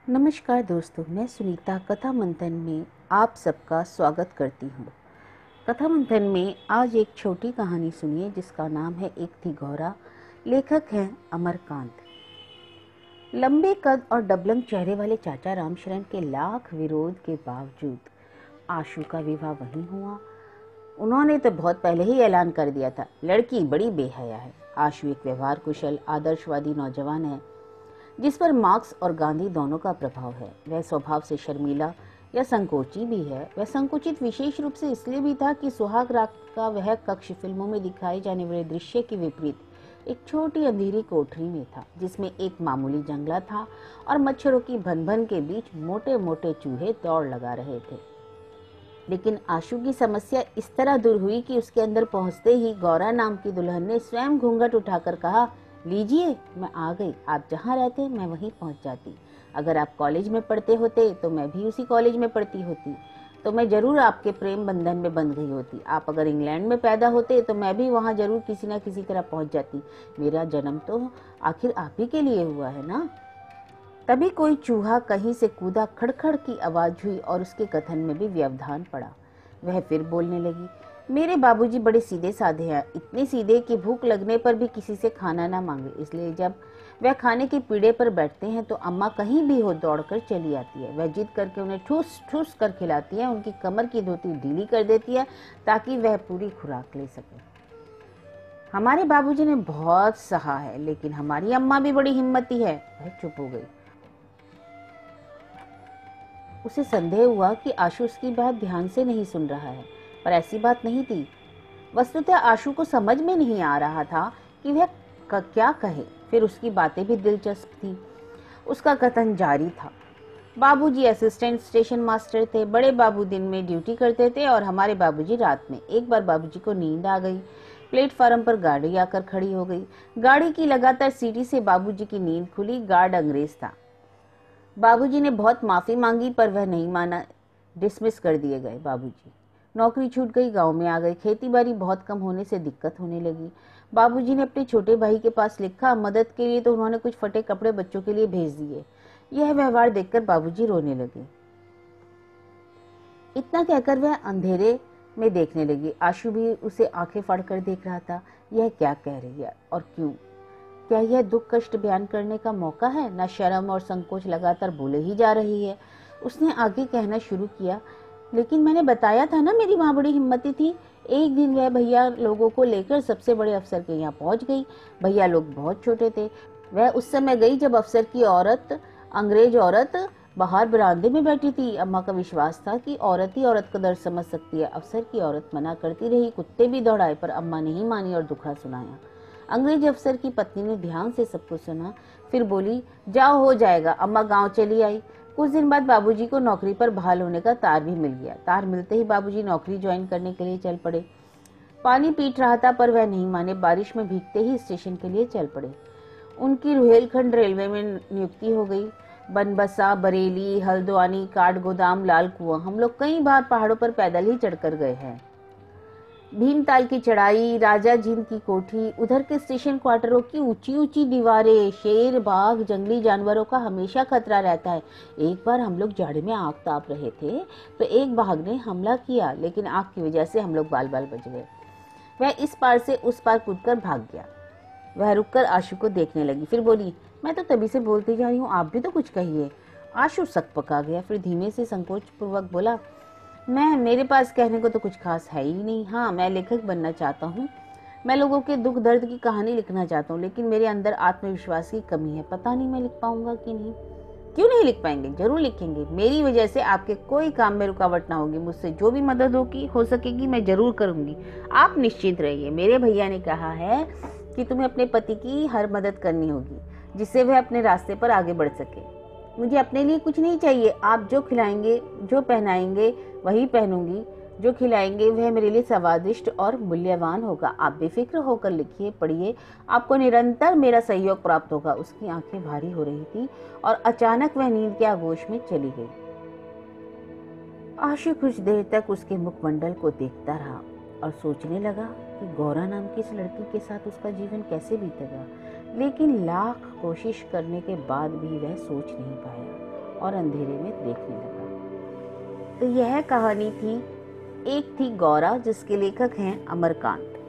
नमस्कार दोस्तों, मैं सुनीता कथा मंथन में आप सबका स्वागत करती हूँ। कथा मंथन में आज एक छोटी कहानी सुनिए जिसका नाम है एक थी गौरा। लेखक हैं अमरकांत। लंबे कद और डबलंग चेहरे वाले चाचा रामशरण के लाख विरोध के बावजूद आशु का विवाह वहीं हुआ। उन्होंने तो बहुत पहले ही ऐलान कर दिया था, लड़की बड़ी बेहया है। आशु एक व्यवहार कुशल आदर्शवादी नौजवान है जिस पर मार्क्स और गांधी दोनों का प्रभाव है। वह स्वभाव से शर्मीला या संकोची भी है। वह संकुचित विशेष रूप से इसलिए भी था कि सुहाग रात का वह कक्ष फिल्मों में दिखाए जाने वाले दृश्य के विपरीत एक छोटी अंधेरी कोठरी में था जिसमें एक मामूली जंगला था और मच्छरों की भन-भन के बीच मोटे मोटे चूहे दौड़ लगा रहे थे। लेकिन आशु की समस्या इस तरह दूर हुई कि उसके अंदर पहुंचते ही गौरा नाम की दुल्हन ने स्वयं घूंघट उठाकर कहा, लीजिए मैं आ गई। आप जहाँ रहते मैं वहीं पहुंच जाती। अगर आप कॉलेज में पढ़ते होते तो मैं भी उसी कॉलेज में पढ़ती होती, तो मैं जरूर आपके प्रेम बंधन में बंध गई होती। आप अगर इंग्लैंड में पैदा होते तो मैं भी वहाँ जरूर किसी न किसी तरह पहुंच जाती। मेरा जन्म तो आखिर आप ही के लिए हुआ है ना। तभी कोई चूहा कहीं से कूदा, खड़खड़ की आवाज हुई और उसके कथन में भी व्यवधान पड़ा। वह फिर बोलने लगी, मेरे बाबूजी बड़े सीधे साधे हैं, इतने सीधे कि भूख लगने पर भी किसी से खाना ना मांगे। इसलिए जब वह खाने के पीड़े पर बैठते हैं तो अम्मा कहीं भी हो दौड़कर चली आती है। वह जिद करके उन्हें ठूस ठूस कर खिलाती है, उनकी कमर की धोती ढीली कर देती है ताकि वह पूरी खुराक ले सके। हमारे बाबूजी ने बहुत सहा है, लेकिन हमारी अम्मा भी बड़ी हिम्मती है। वह चुप हो गई। उसे संदेह हुआ कि आशु उसकी बात ध्यान से नहीं सुन रहा है, पर ऐसी बात नहीं थी। वस्तुतः आशु को समझ में नहीं आ रहा था कि वह क्या कहे। फिर उसकी बातें भी दिलचस्प थी। उसका कथन जारी था, बाबूजी असिस्टेंट स्टेशन मास्टर थे। बड़े बाबू दिन में ड्यूटी करते थे और हमारे बाबूजी रात में। एक बार बाबूजी को नींद आ गई। प्लेटफार्म पर गाड़ी आकर खड़ी हो गई। गाड़ी की लगातार सीटी से बाबूजी की नींद खुली। गार्ड अंग्रेज था। बाबूजी ने बहुत माफी मांगी पर वह नहीं माना। डिसमिस कर दिए गए। बाबूजी नौकरी छूट गई, गांव में आ गए। खेती बाड़ी बहुत कम होने से दिक्कत होने लगी। बाबूजी ने अपने छोटे भाई के पास लिखा मदद के लिए, तो उन्होंने कुछ फटे कपड़े बच्चों के लिए भेज दिए। यह व्यवहार देखकर बाबूजी रोने लगे। इतना कहकर वह अंधेरे में देखने लगी। आशु भी उसे आंखें फाड़कर देख रहा था। यह क्या कह रही है और क्यों? क्या यह दुख कष्ट बयान करने का मौका है? न शर्म और संकोच लगातार बोले ही जा रही है। उसने आगे कहना शुरू किया, लेकिन मैंने बताया था ना मेरी माँ बड़ी हिम्मती थी। एक दिन वह भैया लोगों को लेकर सबसे बड़े अफसर के यहाँ पहुंच गई। भैया लोग बहुत छोटे थे। वह उस समय गई जब अफसर की औरत, अंग्रेज औरत, बाहर बरामदे में बैठी थी। अम्मा का विश्वास था कि औरत ही औरत का दर्द समझ सकती है। अफसर की औरत मना करती रही, कुत्ते भी दौड़ाए, पर अम्मा नहीं मानी और दुखड़ा सुनाया। अंग्रेज अफसर की पत्नी ने ध्यान से सब कुछ सुना, फिर बोली, जाओ हो जाएगा। अम्मा गांव चली आई। कुछ दिन बाद बाबूजी को नौकरी पर बहाल होने का तार भी मिल गया। तार मिलते ही बाबूजी नौकरी ज्वाइन करने के लिए चल पड़े। पानी पीट रहा था पर वह नहीं माने। बारिश में भीगते ही स्टेशन के लिए चल पड़े। उनकी रुहेलखंड रेलवे में नियुक्ति हो गई। बनबसा, बरेली, हल्द्वानी, काठगोदाम, लाल कुआं, हम लोग कई बार पहाड़ों पर पैदल ही चढ़कर गए हैं। भीमताल की चढ़ाई, राजा जींद की कोठी, उधर के स्टेशन क्वार्टरों की ऊंची ऊंची दीवारें, शेर, बाघ, जंगली जानवरों का हमेशा खतरा रहता है। एक बार हम लोग जाड़े में आग ताप रहे थे तो एक बाघ ने हमला किया, लेकिन आग की वजह से हम लोग बाल बाल बच गए। वह इस पार से उस पार कूदकर भाग गया। वह रुककर आशु को देखने लगी, फिर बोली, मैं तो तभी से बोलती जा रही हूँ, आप भी तो कुछ कहिए। आशु सक पका गया, फिर धीमे से संकोच पूर्वक बोला, मेरे पास कहने को तो कुछ खास है ही नहीं। हाँ, मैं लेखक बनना चाहता हूँ। मैं लोगों के दुख दर्द की कहानी लिखना चाहता हूँ, लेकिन मेरे अंदर आत्मविश्वास की कमी है। पता नहीं मैं लिख पाऊंगा कि नहीं। क्यों नहीं लिख पाएंगे? जरूर लिखेंगे। मेरी वजह से आपके कोई काम में रुकावट ना होगी। मुझसे जो भी मदद होगी हो सकेगी मैं जरूर करूंगी। आप निश्चिंत रहिए। मेरे भैया ने कहा है कि तुम्हें अपने पति की हर मदद करनी होगी जिससे वह अपने रास्ते पर आगे बढ़ सके। मुझे अपने लिए कुछ नहीं चाहिए। आप जो खिलाएंगे, जो पहनाएंगे वही पहनूंगी। जो खिलाएंगे वह मेरे लिए स्वादिष्ट और मूल्यवान होगा। आप बेफिक्र होकर लिखिए, पढ़िए, आपको निरंतर मेरा सहयोग प्राप्त होगा। उसकी आंखें भारी हो रही थी और अचानक वह नींद के आगोश में चली गई। आशु कुछ देर तक उसके मुखमंडल को देखता रहा और सोचने लगा कि गौरा नाम की इस लड़की के साथ उसका जीवन कैसे बीतेगा। लेकिन लाख कोशिश करने के बाद भी वह सोच नहीं पाया और अंधेरे में देखने लगा। तो यह कहानी थी एक थी गौरा, जिसके लेखक हैं अमरकांत।